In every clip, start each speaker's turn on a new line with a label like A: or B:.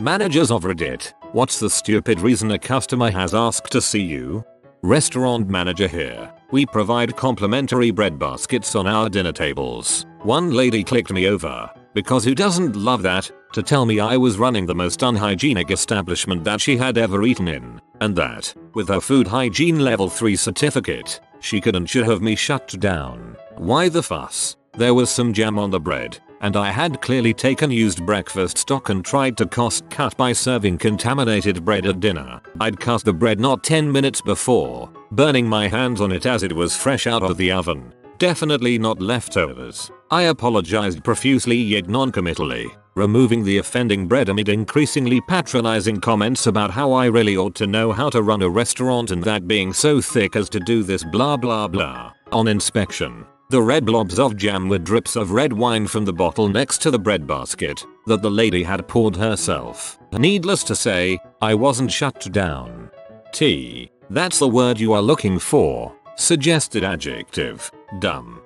A: Managers of Reddit, what's the stupid reason a customer has asked to see you? Restaurant manager here. We provide complimentary bread baskets on our dinner tables. One lady clicked me over, because who doesn't love that, to tell me I was running the most unhygienic establishment that she had ever eaten in, and that, with her food hygiene level 3 certificate, she could and should have me shut down. Why the fuss? There was some jam on the bread, and I had clearly taken used breakfast stock and tried to cost cut by serving contaminated bread at dinner. I'd cut the bread not 10 minutes before, burning my hands on it as it was fresh out of the oven. Definitely not leftovers. I apologized profusely yet non-committally, removing the offending bread amid increasingly patronizing comments about how I really ought to know how to run a restaurant and that being so thick as to do this blah blah blah. On inspection, the red blobs of jam were drips of red wine from the bottle next to the bread basket that the lady had poured herself. Needless to say, I wasn't shut down. That's the word you are looking for. Suggested adjective. Dumb.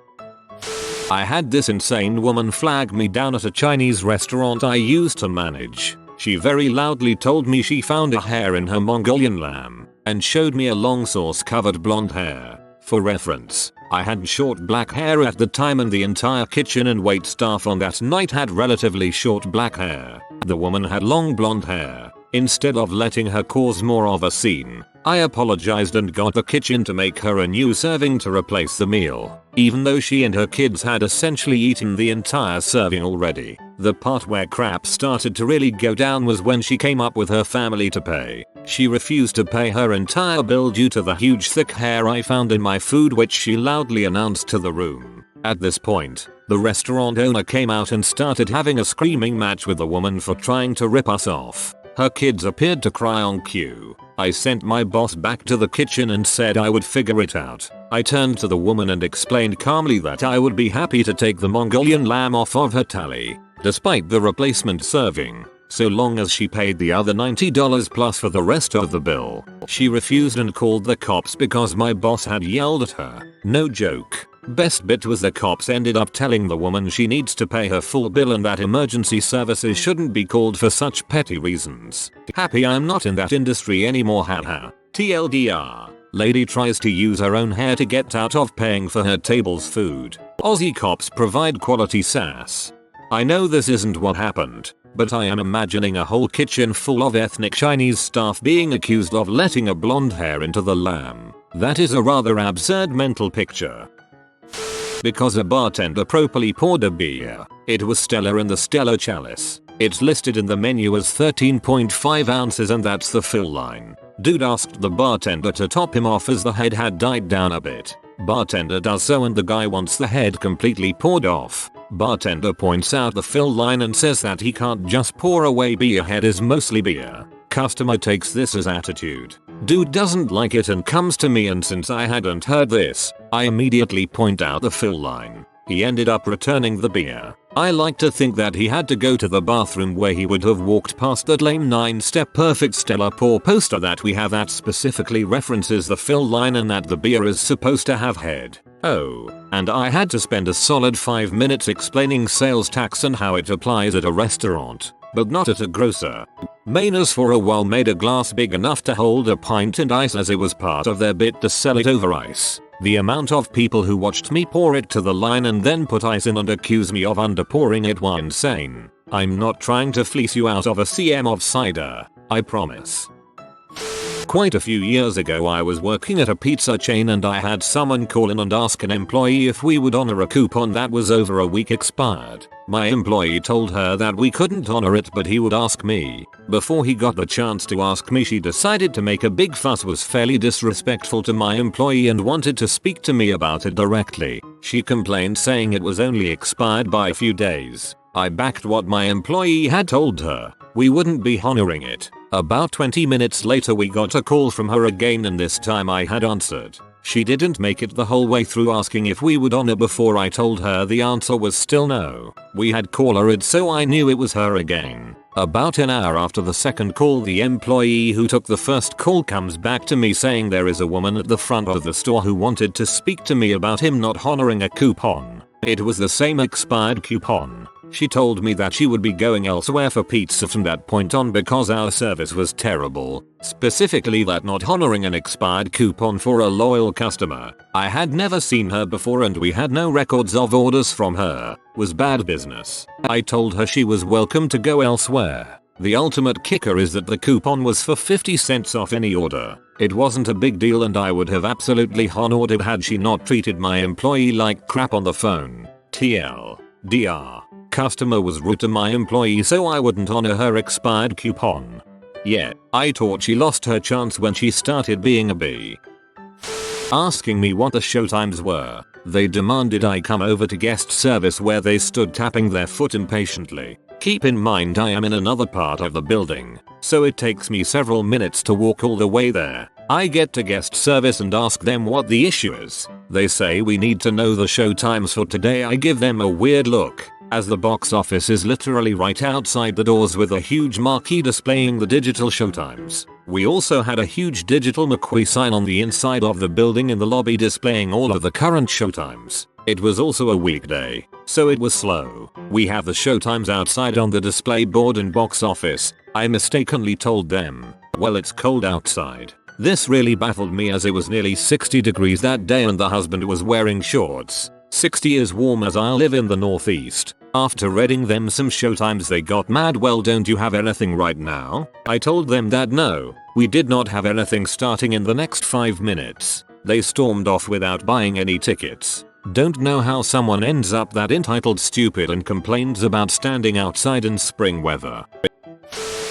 A: I had this insane woman flag me down at a Chinese restaurant I used to manage. She very loudly told me she found a hair in her Mongolian lamb and showed me a long sauce-covered blonde hair. For reference, I had short black hair at the time and the entire kitchen and wait staff on that night had relatively short black hair. The woman had long blonde hair. Instead of letting her cause more of a scene, I apologized and got the kitchen to make her a new serving to replace the meal, even though she and her kids had essentially eaten the entire serving already. The part where crap started to really go down was when she came up with her family to pay. She refused to pay her entire bill due to the huge thick hair I found in my food, which she loudly announced to the room. At this point, the restaurant owner came out and started having a screaming match with the woman for trying to rip us off. Her kids appeared to cry on cue. I sent my boss back to the kitchen and said I would figure it out. I turned to the woman and explained calmly that I would be happy to take the Mongolian lamb off of her tally, despite the replacement serving, so long as she paid the other $90 plus for the rest of the bill. She refused and called the cops because my boss had yelled at her. No joke. Best bit was the cops ended up telling the woman she needs to pay her full bill and that emergency services shouldn't be called for such petty reasons. Happy I'm not in that industry anymore, haha. TLDR. Lady tries to use her own hair to get out of paying for her table's food. Aussie cops provide quality sass. I know this isn't what happened, but I am imagining a whole kitchen full of ethnic Chinese staff being accused of letting a blonde hair into the lamb. That is a rather absurd mental picture. Because a bartender properly poured a beer. It was Stella in the Stella chalice. It's listed in the menu as 13.5 ounces and that's the fill line. Dude asked the bartender to top him off as the head had died down a bit. Bartender does so and the guy wants the head completely poured off. Bartender points out the fill line and says that he can't just pour away beer, head is mostly beer. Customer takes this as attitude. Dude doesn't like it and comes to me, and since I hadn't heard this, I immediately point out the fill line. He ended up returning the beer. I like to think that he had to go to the bathroom where he would have walked past that lame 9-step perfect Stella pour poster that we have that specifically references the fill line and that the beer is supposed to have head. Oh, and I had to spend a solid 5 minutes explaining sales tax and how it applies at a restaurant, but not at a grocer. Mainers for a while made a glass big enough to hold a pint and ice as it was part of their bit to sell it over ice. The amount of people who watched me pour it to the line and then put ice in and accuse me of underpouring it were insane. I'm not trying to fleece you out of a cm of cider, I promise. Quite a few years ago I was working at a pizza chain and I had someone call in and ask an employee if we would honor a coupon that was over a week expired. My employee told her that we couldn't honor it but he would ask me. Before he got the chance to ask me, she decided to make a big fuss, was fairly disrespectful to my employee and wanted to speak to me about it directly. She complained saying it was only expired by a few days. I backed what my employee had told her. We wouldn't be honoring it. About 20 minutes later we got a call from her again and this time I had answered. She didn't make it the whole way through asking if we would honor before I told her the answer was still no. We had caller ID so I knew it was her again. About an hour after the second call, the employee who took the first call comes back to me saying there is a woman at the front of the store who wanted to speak to me about him not honoring a coupon. It was the same expired coupon. She told me that she would be going elsewhere for pizza from that point on because our service was terrible, specifically that not honoring an expired coupon for a loyal customer. I had never seen her before and we had no records of orders from her. Was bad business. I told her she was welcome to go elsewhere. The ultimate kicker is that the coupon was for 50 cents off any order. It wasn't a big deal and I would have absolutely honored it had she not treated my employee like crap on the phone. TLDR. Customer was rude to my employee so I wouldn't honor her expired coupon. Yeah, I thought she lost her chance when she started being a bee. Asking me what the showtimes were. They demanded I come over to guest service where they stood tapping their foot impatiently. Keep in mind I am in another part of the building, so it takes me several minutes to walk all the way there. I get to guest service and ask them what the issue is. They say we need to know the show times for today. I give them a weird look, as the box office is literally right outside the doors with a huge marquee displaying the digital showtimes. We also had a huge digital McQueen sign on the inside of the building in the lobby displaying all of the current showtimes. It was also a weekday, so it was slow. We have the showtimes outside on the display board in box office. I mistakenly told them, well, it's cold outside. This really baffled me as it was nearly 60 degrees that day and the husband was wearing shorts. 60 is warm as I live in the northeast. After reading them some showtimes they got mad. Well, don't you have anything right now? I told them that no, we did not have anything starting in the next 5 minutes. They stormed off without buying any tickets. Don't know how someone ends up that entitled stupid and complains about standing outside in spring weather.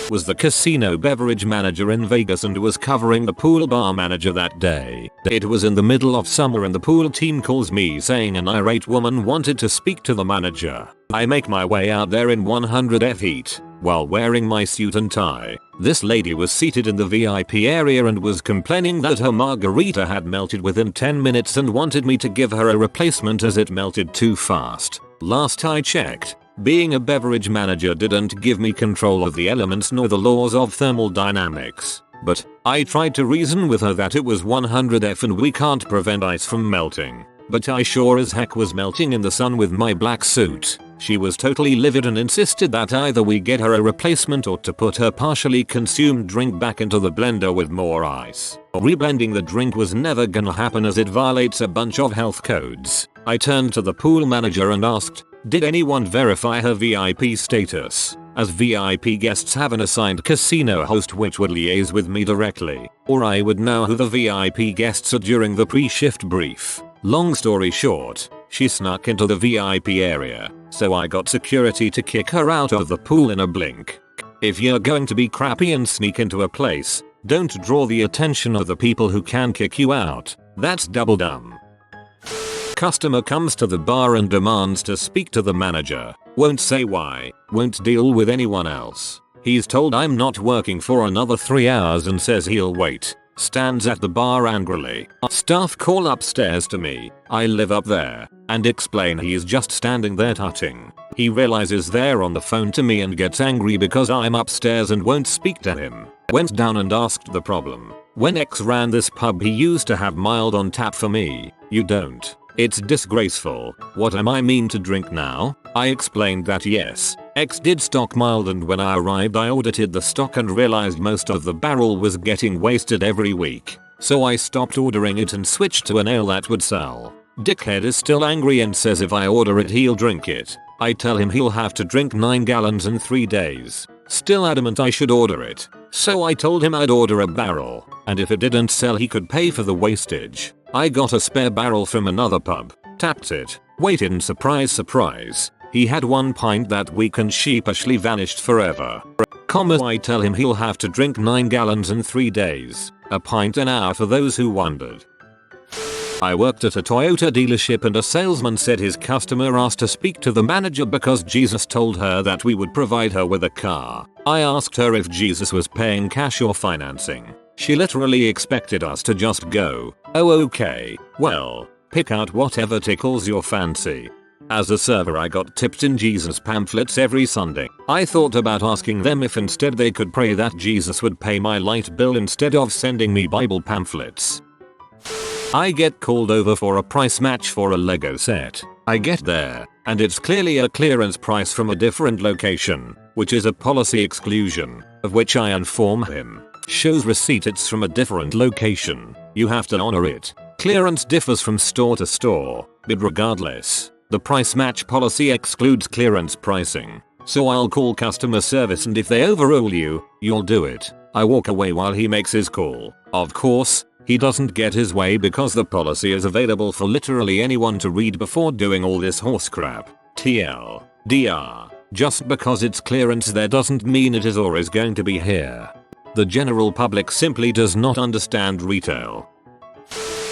A: Was the casino beverage manager in Vegas and was covering the pool bar manager that day. It was in the middle of summer and the pool team calls me saying an irate woman wanted to speak to the manager. I make my way out there in 100 heat while wearing my suit and tie. This lady was seated in the VIP area and was complaining that her margarita had melted within 10 minutes and wanted me to give her a replacement as it melted too fast. Last I checked, being a beverage manager didn't give me control of the elements nor the laws of thermodynamics. But I tried to reason with her that it was 100 and we can't prevent ice from melting. But I sure as heck was melting in the sun with my black suit. She was totally livid and insisted that either we get her a replacement or to put her partially consumed drink back into the blender with more ice. Reblending the drink was never gonna happen as it violates a bunch of health codes. I turned to the pool manager and asked, did anyone verify her VIP status? As VIP guests have an assigned casino host which would liaise with me directly, or I would know who the VIP guests are during the pre-shift brief. Long story short, she snuck into the VIP area, so I got security to kick her out of the pool in a blink. If you're going to be crappy and sneak into a place, don't draw the attention of the people who can kick you out. That's double dumb. Customer comes to the bar and demands to speak to the manager. Won't say why, won't deal with anyone else. He's told I'm not working for another 3 hours and says he'll wait. Stands at the bar angrily. Staff call upstairs to me, I live up there, and explain he's just standing there tutting. He realizes they're on the phone to me and gets angry because I'm upstairs and won't speak to him. Went down and asked the problem. When X ran this pub he used to have mild on tap for me. You don't. It's disgraceful. What am I mean to drink now? I explained that yes, X did stock mild and when I arrived I audited the stock and realized most of the barrel was getting wasted every week. So I stopped ordering it and switched to an ale that would sell. Dickhead is still angry and says if I order it he'll drink it. I tell him he'll have to drink 9 gallons in 3 days. Still adamant I should order it. So I told him I'd order a barrel, and if it didn't sell he could pay for the wastage. I got a spare barrel from another pub, tapped it, waited and surprise surprise, he had 1 pint that week and sheepishly vanished forever. I tell him he'll have to drink 9 gallons in 3 days, a pint an hour for those who wondered. I worked at a Toyota dealership and a salesman said his customer asked to speak to the manager because Jesus told her that we would provide her with a car. I asked her if Jesus was paying cash or financing. She literally expected us to just go, oh okay, well, pick out whatever tickles your fancy. As a server I got tipped in Jesus pamphlets every Sunday. I thought about asking them if instead they could pray that Jesus would pay my light bill instead of sending me Bible pamphlets. I get called over for a price match for a Lego set. I get there, and it's clearly a clearance price from a different location, which is a policy exclusion, of which I inform him. Shows receipt it's from a different location. You have to honor it. Clearance differs from store to store, but regardless, the price match policy excludes clearance pricing. So I'll call customer service, and if they overrule you, you'll do it. I walk away while he makes his call. Of course, he doesn't get his way because the policy is available for literally anyone to read before doing all this horse crap. TLDR. Just because it's clearance there doesn't mean it is or is going to be here. The general public simply does not understand retail.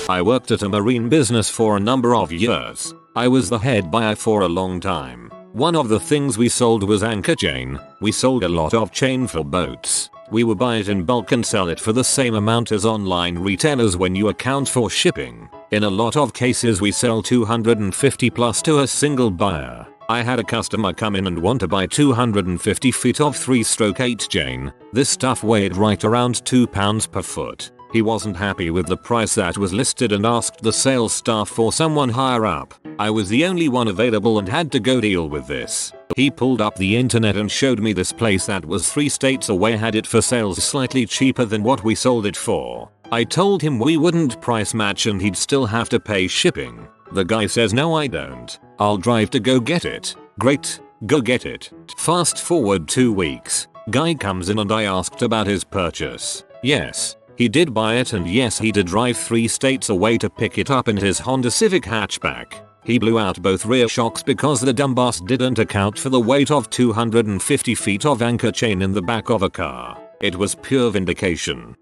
A: I worked at a marine business for a number of years. I was the head buyer for a long time. One of the things we sold was anchor chain. We sold a lot of chain for boats. We would buy it in bulk and sell it for the same amount as online retailers when you account for shipping. In a lot of cases we sell 250 plus to a single buyer. I had a customer come in and want to buy 250 feet of 3/8 chain. This stuff weighed right around 2 pounds per foot. He wasn't happy with the price that was listed and asked the sales staff for someone higher up. I was the only one available and had to go deal with this. He pulled up the internet and showed me this place that was 3 states away had it for sales slightly cheaper than what we sold it for. I told him we wouldn't price match and he'd still have to pay shipping. The guy says no I don't. I'll drive to go get it. Great, go get it. Fast forward 2 weeks. Guy comes in and I asked about his purchase. Yes. He did buy it, and yes, he did drive 3 states away to pick it up in his Honda Civic hatchback. He blew out both rear shocks because the dumbass didn't account for the weight of 250 feet of anchor chain in the back of a car. It was pure vindication.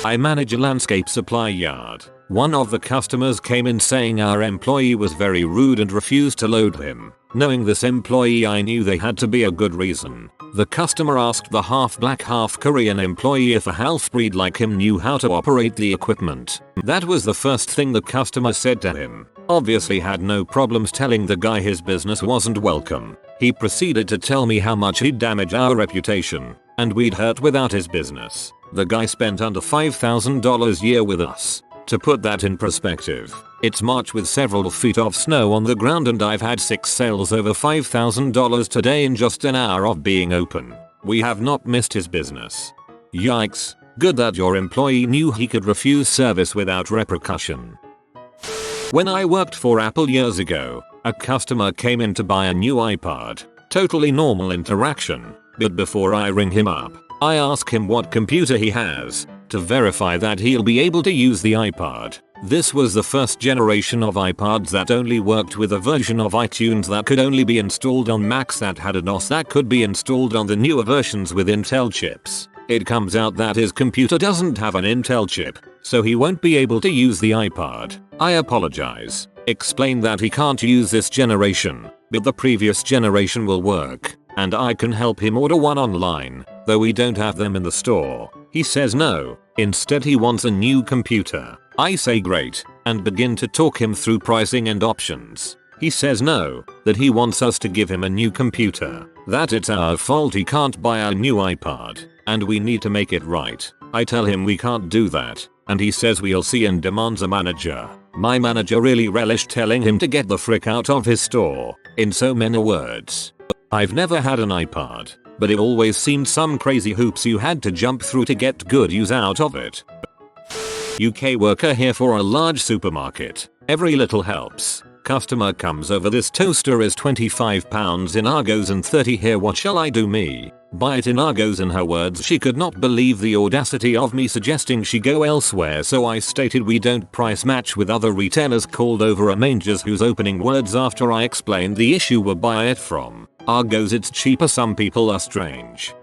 A: I manage a landscape supply yard. One of the customers came in saying our employee was very rude and refused to load him. Knowing this employee, I knew they had to be a good reason. The customer asked the half black half Korean employee if a half-breed like him knew how to operate the equipment. That was the first thing the customer said to him. Obviously had no problems telling the guy his business wasn't welcome. He proceeded to tell me how much he'd damage our reputation, and we'd hurt without his business. The guy spent under $5,000 a year with us. To put that in perspective, it's March with several feet of snow on the ground and I've had 6 sales over $5,000 today in just an hour of being open. We have not missed his business. Yikes, good that your employee knew he could refuse service without repercussion. When I worked for Apple years ago, a customer came in to buy a new iPod. Totally normal interaction, but before I ring him up, I ask him what computer he has, to verify that he'll be able to use the iPod. This was the first generation of iPods that only worked with a version of iTunes that could only be installed on Macs that had an OS that could be installed on the newer versions with Intel chips. It comes out that his computer doesn't have an Intel chip, so he won't be able to use the iPod. I apologize. Explain that he can't use this generation, but the previous generation will work, and I can help him order one online, though we don't have them in the store. He says no. Instead he wants a new computer. I say great, and begin to talk him through pricing and options. He says no, that he wants us to give him a new computer, that it's our fault he can't buy a new iPod, and we need to make it right. I tell him we can't do that, and he says we'll see and demands a manager. My manager really relished telling him to get the frick out of his store, in so many words. I've never had an iPod, but it always seemed some crazy hoops you had to jump through to get good use out of it. UK worker here for a large supermarket. Every little helps. Customer comes over, this toaster is £25 in Argos and 30 here, what shall I do? Me buy it in Argos. In her words, she could not believe the audacity of me suggesting she go elsewhere, so I stated we don't price match with other retailers. Called over a mangers whose opening words after I explained the issue were buy it from Argos, it's cheaper. Some people are strange.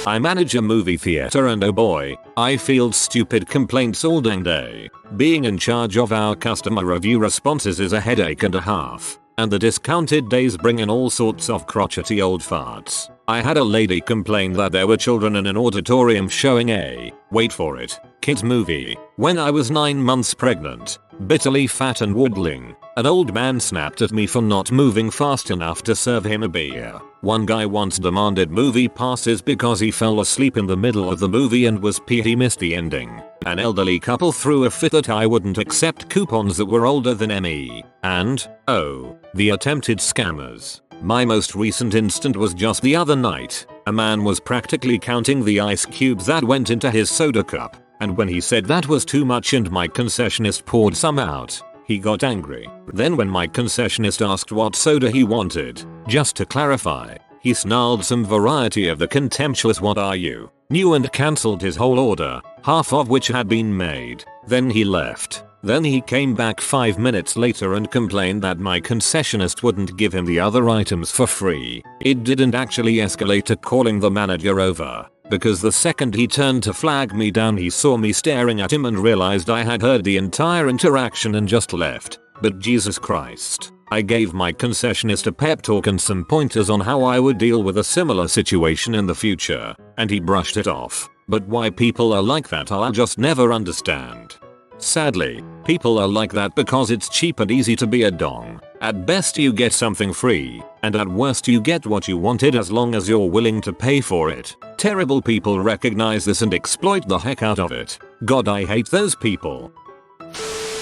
A: I manage a movie theater and oh boy, I field stupid complaints all dang day. Being in charge of our customer review responses is a headache and a half, and the discounted days bring in all sorts of crotchety old farts. I had a lady complain that there were children in an auditorium showing a, wait for it, kids movie, when I was 9 months pregnant. bitterly fat and waddling. An old man snapped at me for not moving fast enough to serve him a beer. One guy once demanded movie passes because he fell asleep in the middle of the movie and was pissed he missed the ending. An elderly couple threw a fit that I wouldn't accept coupons that were older than me. And, oh, the attempted scammers. My most recent instant was just the other night. A man was practically counting the ice cubes that went into his soda cup, and when he said that was too much and my concessionist poured some out, he got angry. Then when my concessionist asked what soda he wanted, just to clarify, he snarled some variety of the contemptuous "what are you, new?" and cancelled his whole order, half of which had been made. Then he left. Then he came back 5 minutes later and complained that my concessionist wouldn't give him the other items for free. It didn't actually escalate to calling the manager over, because the second he turned to flag me down he saw me staring at him and realized I had heard the entire interaction and just left. But Jesus Christ, I gave my concessionist a pep talk and some pointers on how I would deal with a similar situation in the future, and he brushed it off. But why people are like that I'll just never understand. Sadly, people are like that because it's cheap and easy to be a dong. At best you get something free, and at worst you get what you wanted as long as you're willing to pay for it. Terrible people recognize this and exploit the heck out of it. God, I hate those people.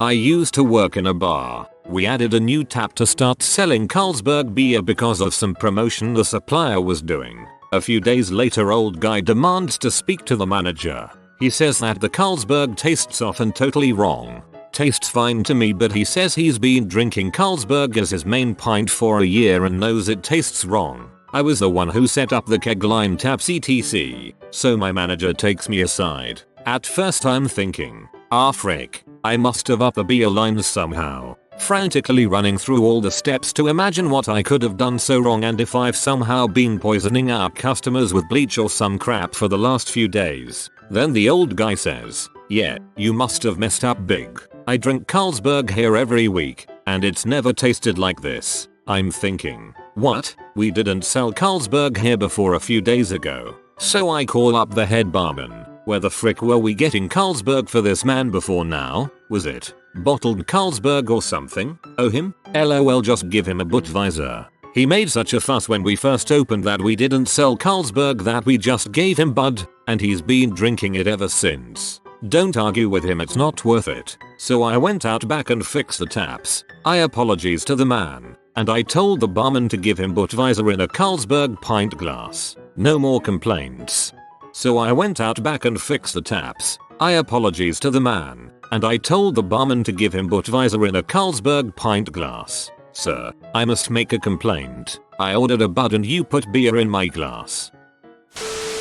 A: I used to work in a bar. We added a new tap to start selling Carlsberg beer because of some promotion the supplier was doing. A few days later, old guy demands to speak to the manager. He says that the Carlsberg tastes off and totally wrong. Tastes fine to me, but he says he's been drinking Carlsberg as his main pint for a year and knows it tastes wrong. I was the one who set up the keg line taps etc. So my manager takes me aside. At first I'm thinking, frick, I must have upped the beer lines somehow. Frantically running through all the steps to imagine what I could have done so wrong and if I've somehow been poisoning our customers with bleach or some crap for the last few days. Then the old guy says, "Yeah, you must have messed up big. I drink Carlsberg here every week, and it's never tasted like this." I'm thinking, what? We didn't sell Carlsberg here before a few days ago. So I call up the head barman. Where the frick were we getting Carlsberg for this man before now? Was it bottled Carlsberg or something? Oh him? LOL, just give him a Budweiser. He made such a fuss when we first opened that we didn't sell Carlsberg that we just gave him Bud, and he's been drinking it ever since. Don't argue with him, it's not worth it. So I went out back and fixed the taps. I apologized to the man, and I told the barman to give him Budweiser in a Carlsberg pint glass. No more complaints. So I went out back and fixed the taps. I apologized to the man, and I told the barman to give him Budweiser in a Carlsberg pint glass. Sir, I must make a complaint. I ordered a Bud and you put beer in my glass.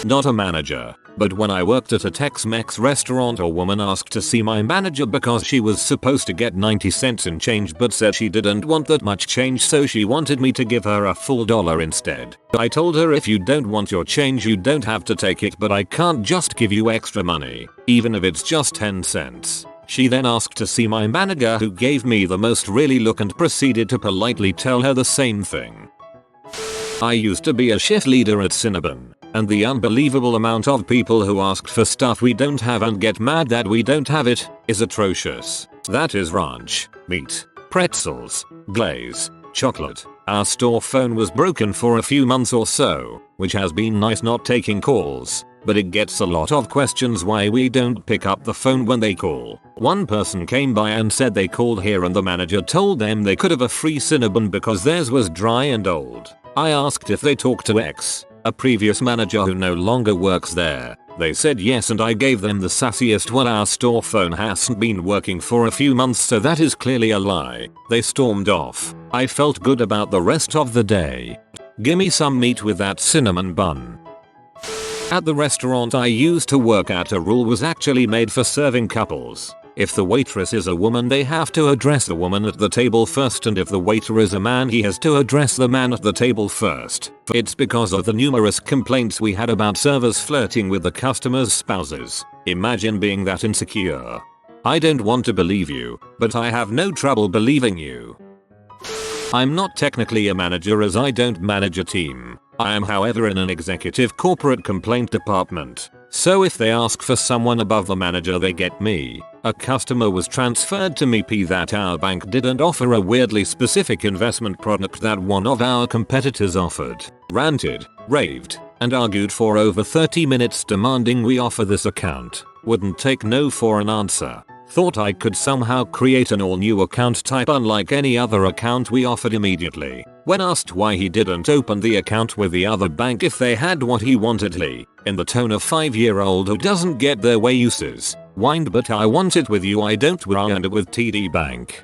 A: Not a manager, but when I worked at a Tex-Mex restaurant, a woman asked to see my manager because she was supposed to get 90 cents in change but said she didn't want that much change, so she wanted me to give her a full dollar instead. I told her if you don't want your change you don't have to take it, but I can't just give you extra money, even if it's just 10 cents. She then asked to see my manager, who gave me the most really look and proceeded to politely tell her the same thing. I used to be a shift leader at Cinnabon, and the unbelievable amount of people who ask for stuff we don't have and get mad that we don't have it is atrocious. That is ranch, meat, pretzels, glaze, chocolate. Our store phone was broken for a few months or so, which has been nice not taking calls, but it gets a lot of questions why we don't pick up the phone when they call. One person came by and said they called here and the manager told them they could have a free Cinnabon because theirs was dry and old. I asked if they talked to X, a previous manager who no longer works there. They said yes, and I gave them the sassiest "well, our store phone hasn't been working for a few months, so that is clearly a lie." They stormed off. I felt good about the rest of the day. Gimme some meat with that cinnamon bun. At the restaurant I used to work at, a rule was actually made for serving couples. If the waitress is a woman, they have to address the woman at the table first, and if the waiter is a man, he has to address the man at the table first. It's because of the numerous complaints we had about servers flirting with the customers' spouses. Imagine being that insecure. I don't want to believe you, but I have no trouble believing you. I'm not technically a manager as I don't manage a team. I am, however, in an executive corporate complaint department. So if they ask for someone above the manager, they get me. A customer was transferred to me that our bank didn't offer a weirdly specific investment product that one of our competitors offered. Ranted, raved, and argued for over 30 minutes demanding we offer this account. Wouldn't take no for an answer. Thought I could somehow create an all new account type unlike any other account we offered immediately. When asked why he didn't open the account with the other bank if they had what he wanted, he, in the tone of 5-year-old who doesn't get their way uses, whined, "But I want it with you, I don't want it with TD Bank."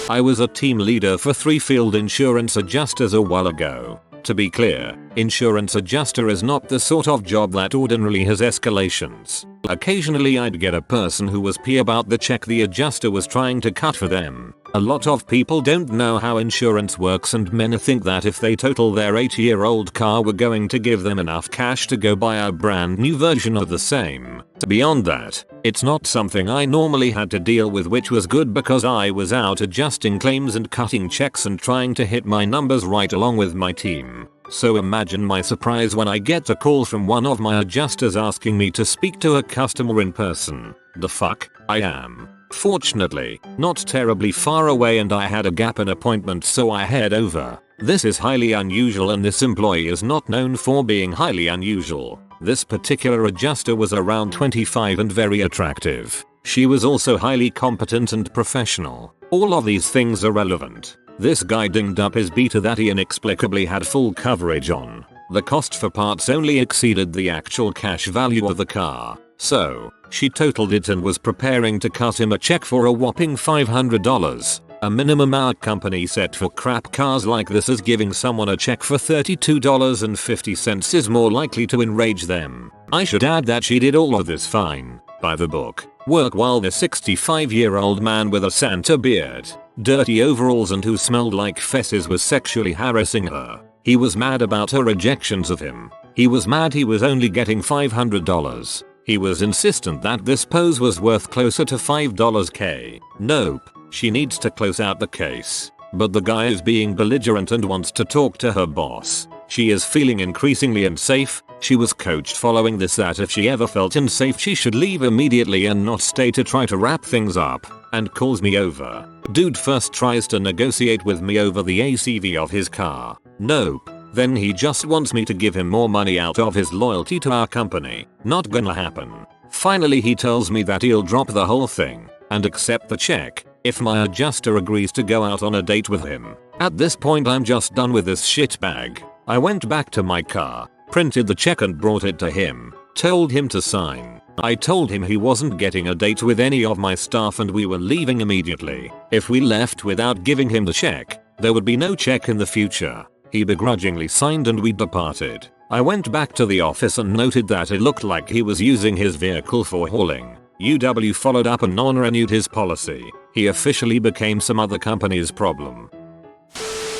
A: I was a team leader for 3 field insurance adjusters a while ago. To be clear, insurance adjuster is not the sort of job that ordinarily has escalations. Occasionally I'd get a person who was pee about the check the adjuster was trying to cut for them. A lot of people don't know how insurance works and many think that if they total their 8-year-old car we're going to give them enough cash to go buy a brand new version of the same. Beyond that, it's not something I normally had to deal with, which was good because I was out adjusting claims and cutting checks and trying to hit my numbers right along with my team. So imagine my surprise when I get a call from one of my adjusters asking me to speak to a customer in person. The fuck? I am, fortunately, not terribly far away and I had a gap in appointment, so I head over. This is highly unusual and this employee is not known for being highly unusual. This particular adjuster was around 25 and very attractive. She was also highly competent and professional. All of these things are relevant. This guy dinged up his Beta that he inexplicably had full coverage on. The cost for parts only exceeded the actual cash value of the car. So, she totaled it and was preparing to cut him a check for a whopping $500. A minimum our company set for crap cars like this, is giving someone a check for $32.50 is more likely to enrage them. I should add that she did all of this fine, by the book, work while the 65-year-old man with a Santa beard, dirty overalls and who smelled like fesses was sexually harassing her. He was mad about her rejections of him. He was mad he was only getting $500. He was insistent that this pose was worth closer to $5k. Nope. She needs to close out the case. But the guy is being belligerent and wants to talk to her boss. She is feeling increasingly unsafe. She was coached following this that if she ever felt unsafe she should leave immediately and not stay to try to wrap things up, and calls me over. Dude first tries to negotiate with me over the ACV of his car. Nope. Then he just wants me to give him more money out of his loyalty to our company. Not gonna happen. Finally he tells me that he'll drop the whole thing and accept the check if my adjuster agrees to go out on a date with him. At this point I'm just done with this shitbag. I went back to my car, printed the check and brought it to him, told him to sign. I told him he wasn't getting a date with any of my staff and we were leaving immediately. If we left without giving him the check, there would be no check in the future. He begrudgingly signed and we departed. I went back to the office and noted that it looked like he was using his vehicle for hauling. UW followed up and non-renewed his policy. He officially became some other company's problem.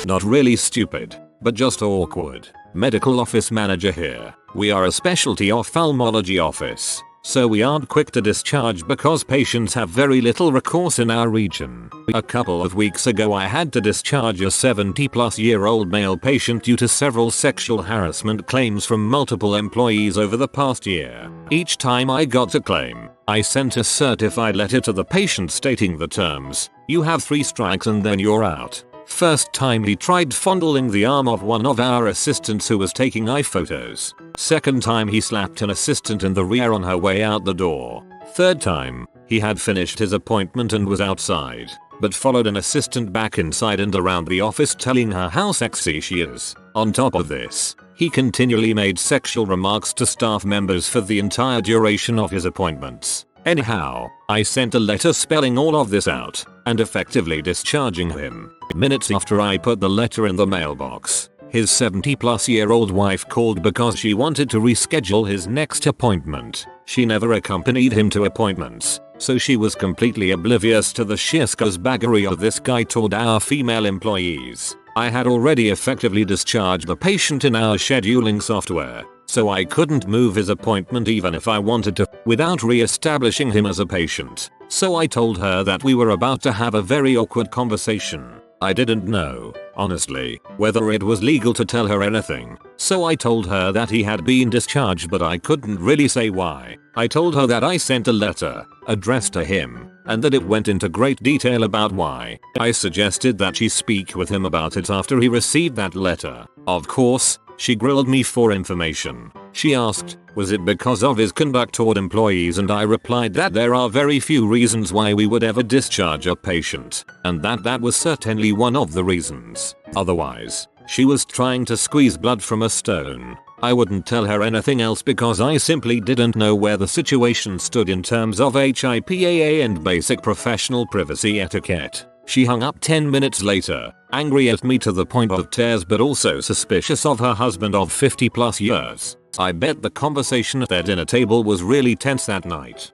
A: Not really stupid, but just awkward. Medical office manager here. We are a specialty ophthalmology office, so we aren't quick to discharge because patients have very little recourse in our region. A couple of weeks ago I had to discharge a 70-plus-year-old male patient due to several sexual harassment claims from multiple employees over the past year. Each time I got a claim, I sent a certified letter to the patient stating the terms: "You have 3 strikes and then you're out." First time he tried fondling the arm of one of our assistants who was taking eye photos. Second time he slapped an assistant in the rear on her way out the door. Third time, he had finished his appointment and was outside, but followed an assistant back inside and around the office telling her how sexy she is. On top of this, he continually made sexual remarks to staff members for the entire duration of his appointments. Anyhow, I sent a letter spelling all of this out and effectively discharging him. Minutes after I put the letter in the mailbox, his 70-plus-year-old wife called because she wanted to reschedule his next appointment. She never accompanied him to appointments, so she was completely oblivious to the sheer scuzzbaggery of this guy toward our female employees. I had already effectively discharged the patient in our scheduling software, so I couldn't move his appointment even if I wanted to, without re-establishing him as a patient. So I told her that we were about to have a very awkward conversation. I didn't know honestly, whether it was legal to tell her anything. So I told her that he had been discharged, but I couldn't really say why. I told her that I sent a letter addressed to him and that it went into great detail about why. I suggested that she speak with him about it after he received that letter. Of course, she grilled me for information. She asked, was it because of his conduct toward employees, and I replied that there are very few reasons why we would ever discharge a patient, and that was certainly one of the reasons. Otherwise, she was trying to squeeze blood from a stone. I wouldn't tell her anything else because I simply didn't know where the situation stood in terms of HIPAA and basic professional privacy etiquette. She hung up 10 minutes later, angry at me to the point of tears, but also suspicious of her husband of 50 plus years. I bet the conversation at their dinner table was really tense that night.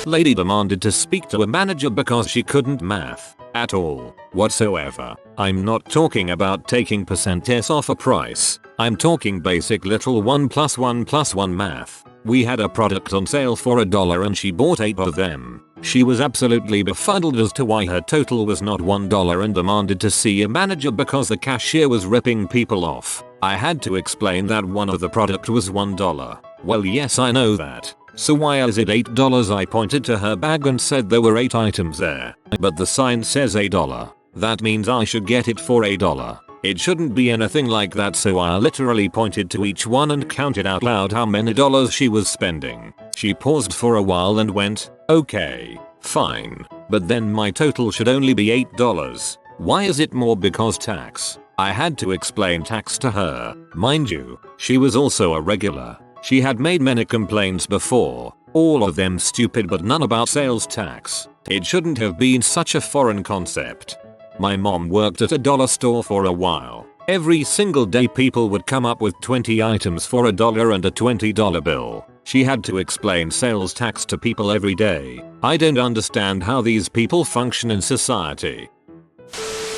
A: Lady demanded to speak to a manager because she couldn't math at all whatsoever. I'm not talking about taking percentages off a price. I'm talking basic literal 1 + 1 + 1 math. We had a product on sale for $1 and she bought 8 of them. She was absolutely befuddled as to why her total was not $1 and demanded to see a manager because the cashier was ripping people off. I had to explain that one of the product was $1. Well, yes, I know that. So why is it $8? I pointed to her bag and said there were 8 items there. But the sign says $1. That means I should get it for $1. It shouldn't be anything like that, so I literally pointed to each one and counted out loud how many dollars she was spending. She paused for a while and went, okay, fine, but then my total should only be $8. Why is it more? Because tax. I had to explain tax to her. Mind you, she was also a regular. She had made many complaints before, all of them stupid but none about sales tax. It shouldn't have been such a foreign concept. My mom worked at a dollar store for a while. Every single day people would come up with 20 items for $1 and a $20 bill. She had to explain sales tax to people every day. I don't understand how these people function in society.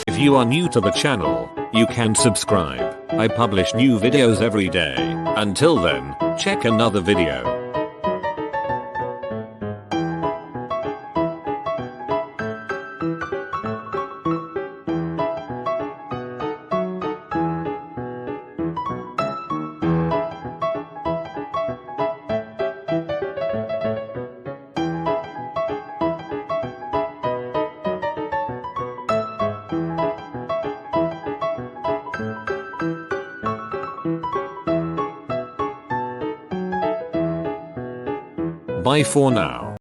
A: If you are new to the channel, you can subscribe. I publish new videos every day. Until then, check another video. Bye for now.